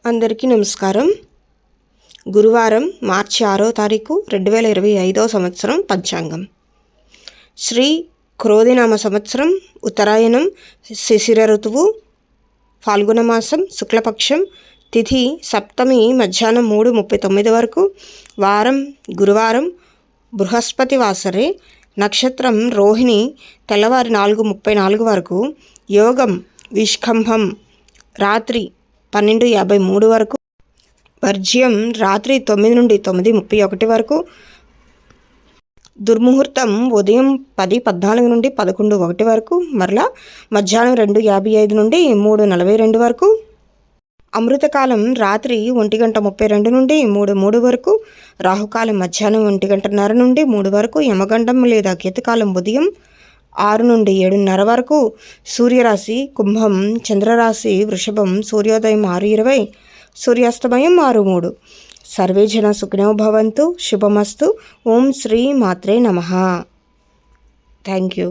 అందరికీ నమస్కారం. గురువారం మార్చి 6వ తారీఖు 2025 సంవత్సరం పంచాంగం. శ్రీ క్రోధినామ సంవత్సరం, ఉత్తరాయణం, శిశిర ఋతువు, ఫాల్గుణ మాసం, శుక్లపక్షం, తిథి సప్తమి మధ్యాహ్నం 3:39 వరకు, వారం గురువారం, బృహస్పతి వాసరే, నక్షత్రం రోహిణి తెల్లవారి 4:34 వరకు, యోగం విష్కంభం రాత్రి 12:53 వరకు, వర్జ్యం రాత్రి 9 నుండి 9:31 వరకు, దుర్ముహూర్తం ఉదయం 10:14 నుండి 11:01 వరకు, మరలా మధ్యాహ్నం 2:55 నుండి 3:42 వరకు, అమృతకాలం రాత్రి 1:32 నుండి 3:03 వరకు, రాహుకాలం మధ్యాహ్నం 1:30 నుండి 3 వరకు, యమగండం లేదా కేతుకాలం ఉదయం 6 నుండి 7:30 వరకు, సూర్యరాశి కుంభం, చంద్రరాశి వృషభం, సూర్యోదయం 6:20, సూర్యాస్తమయం 6:03. సర్వే జన సుఖినో భవంతు. శుభమస్తు. ఓం శ్రీ మాత్రే నమః. Thank you.